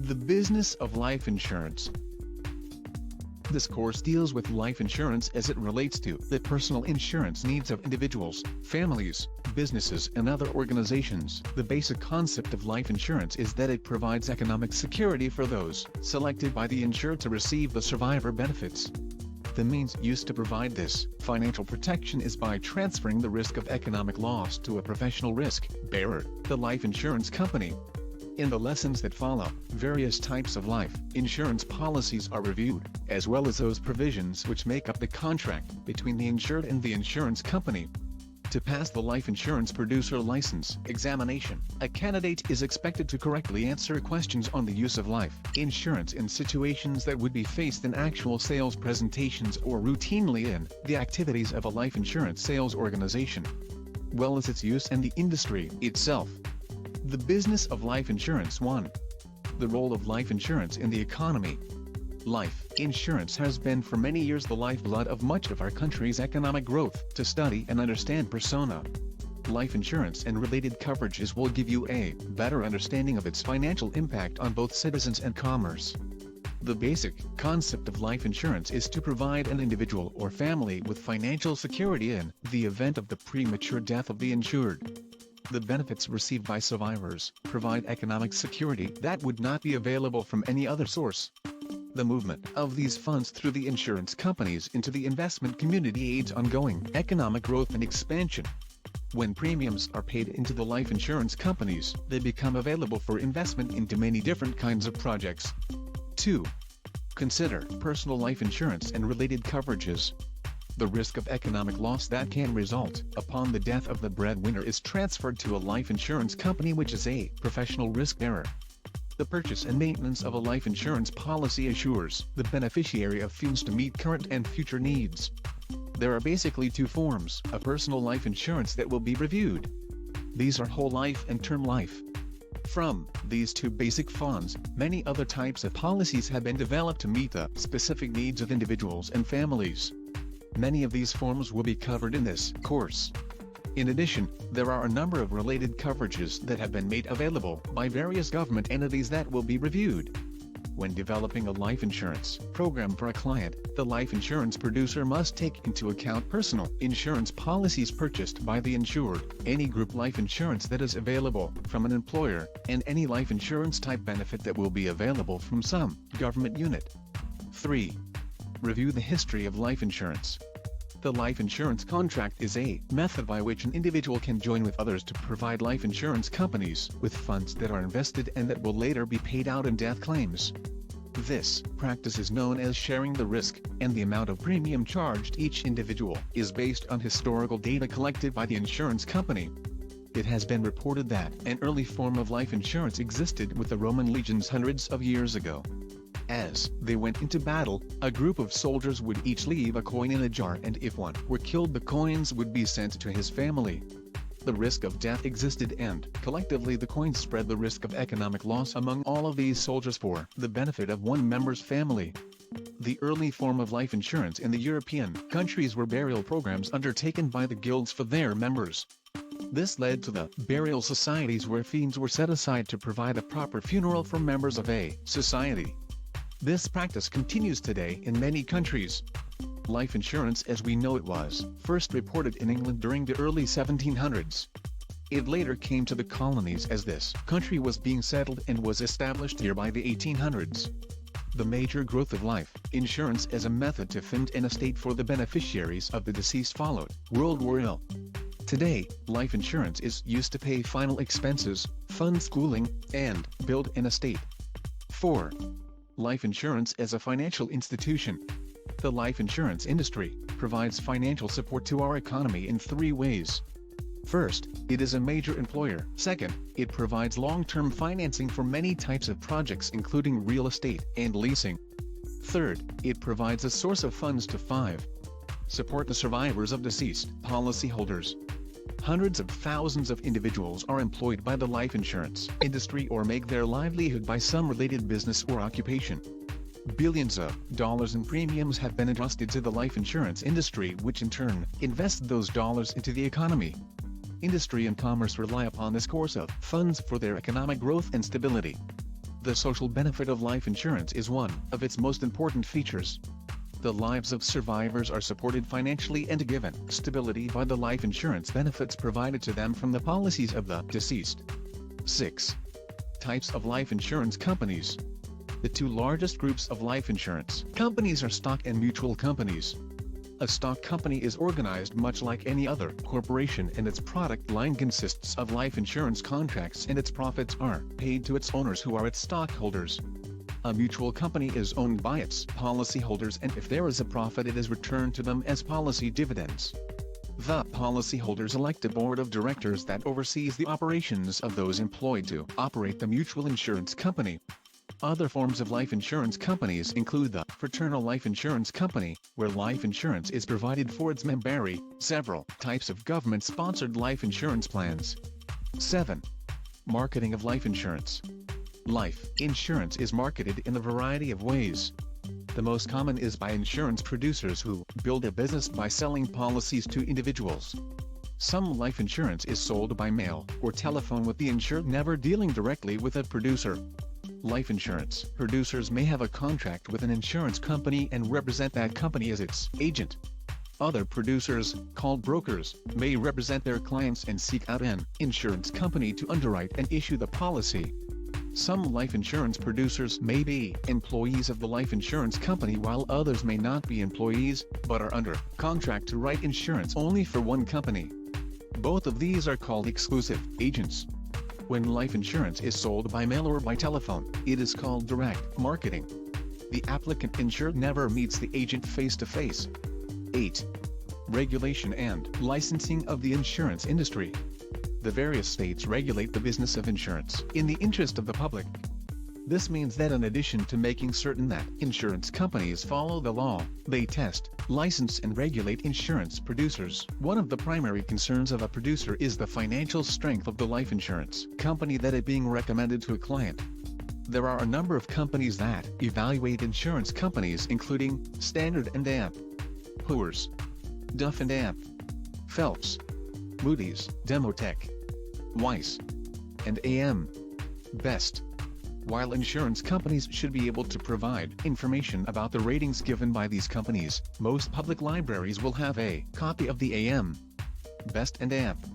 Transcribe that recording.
The business of life insurance. This course deals with life insurance as it relates to the personal insurance needs of individuals, families, businesses and other organizations. The basic concept of life insurance is that it provides economic security for those selected by the insured to receive the survivor benefits. The means used to provide this financial protection is by transferring the risk of economic loss to a professional risk bearer, the life insurance company. In the lessons that follow, various types of life insurance policies are reviewed, as well as those provisions which make up the contract between the insured and the insurance company. To pass the life insurance producer license examination, a candidate is expected to correctly answer questions on the use of life insurance in situations that would be faced in actual sales presentations or routinely in the activities of a life insurance sales organization, well as its use and the industry itself. The business of life insurance. 1. The role of life insurance in the economy. Life insurance has been for many years the lifeblood of much of our country's economic growth. To study and understand persona life insurance and related coverages will give you a better understanding of its financial impact on both citizens and commerce. The basic concept of life insurance is to provide an individual or family with financial security in the event of the premature death of the insured. The benefits received by survivors provide economic security that would not be available from any other source. The movement of these funds through the insurance companies into the investment community aids ongoing economic growth and expansion. When premiums are paid into the life insurance companies, they become available for investment into many different kinds of projects. 2. Consider personal life insurance and related coverages. The risk of economic loss that can result upon the death of the breadwinner is transferred to a life insurance company, which is a professional risk bearer. The purchase and maintenance of a life insurance policy assures the beneficiary of funds to meet current and future needs. There are basically two forms of personal life insurance that will be reviewed. These are whole life and term life. From these two basic funds, many other types of policies have been developed to meet the specific needs of individuals and families. Many of these forms will be covered in this course. In addition, there are a number of related coverages that have been made available by various government entities that will be reviewed. When developing a life insurance program for a client, the life insurance producer must take into account personal insurance policies purchased by the insured, any group life insurance that is available from an employer, and any life insurance type benefit that will be available from some government unit. 3. Review the history of life insurance. The life insurance contract is a method by which an individual can join with others to provide life insurance companies with funds that are invested and that will later be paid out in death claims. This practice is known as sharing the risk, and the amount of premium charged each individual is based on historical data collected by the insurance company. It has been reported that an early form of life insurance existed with the Roman legions hundreds of years ago. As they went into battle, a group of soldiers would each leave a coin in a jar, and if one were killed, the coins would be sent to his family. The risk of death existed, and collectively the coins spread the risk of economic loss among all of these soldiers for the benefit of one member's family. The early form of life insurance in the European countries were burial programs undertaken by the guilds for their members. This led to the burial societies, where fees were set aside to provide a proper funeral for members of a society. This practice continues today in many countries. Life insurance as we know it was first reported in England during the early 1700s. It later came to the colonies as this country was being settled and was established here by the 1800s. The major growth of life insurance as a method to fund an estate for the beneficiaries of the deceased followed World War I. Today, life insurance is used to pay final expenses, fund schooling, and build an estate. 4. Life insurance as a financial institution. The life insurance industry provides financial support to our economy in three ways. First, it is a major employer. Second, it provides long-term financing for many types of projects including real estate and leasing. Third, it provides a source of funds to 5. Support the survivors of deceased policyholders. Hundreds of thousands of individuals are employed by the life insurance industry or make their livelihood by some related business or occupation. Billions of dollars in premiums have been entrusted to the life insurance industry, which in turn invests those dollars into the economy. Industry and commerce rely upon this source of funds for their economic growth and stability. The social benefit of life insurance is one of its most important features. The lives of survivors are supported financially and given stability by the life insurance benefits provided to them from the policies of the deceased. 6. Types of life insurance companies. The two largest groups of life insurance companies are stock and mutual companies. A stock company is organized much like any other corporation, and its product line consists of life insurance contracts, and its profits are paid to its owners, who are its stockholders. A mutual company is owned by its policyholders, and if there is a profit, it is returned to them as policy dividends. The policyholders elect a board of directors that oversees the operations of those employed to operate the mutual insurance company. Other forms of life insurance companies include the fraternal life insurance company, where life insurance is provided for its members, several types of government-sponsored life insurance plans. 7. Marketing of life insurance. Life insurance is marketed in a variety of ways. The most common is by insurance producers who build a business by selling policies to individuals. Some life insurance is sold by mail or telephone, with the insured never dealing directly with a producer. Life insurance producers may have a contract with an insurance company and represent that company as its agent. Other producers, called brokers, may represent their clients and seek out an insurance company to underwrite and issue the policy. Some life insurance producers may be employees of the life insurance company, while others may not be employees, but are under contract to write insurance only for one company. Both of these are called exclusive agents. When life insurance is sold by mail or by telephone, it is called direct marketing. The applicant insured never meets the agent face-to-face. 8. Regulation and licensing of the insurance industry. The various states regulate the business of insurance in the interest of the public. This means that in addition to making certain that insurance companies follow the law, they test, license and regulate insurance producers. One of the primary concerns of a producer is the financial strength of the life insurance company that is being recommended to a client. There are a number of companies that evaluate insurance companies, including Standard & Amp, Poor's, Duff & Amp, Phelps, Moody's, Demotech, Weiss, and AM Best. While insurance companies should be able to provide information about the ratings given by these companies, most public libraries will have a copy of the AM Best and AMP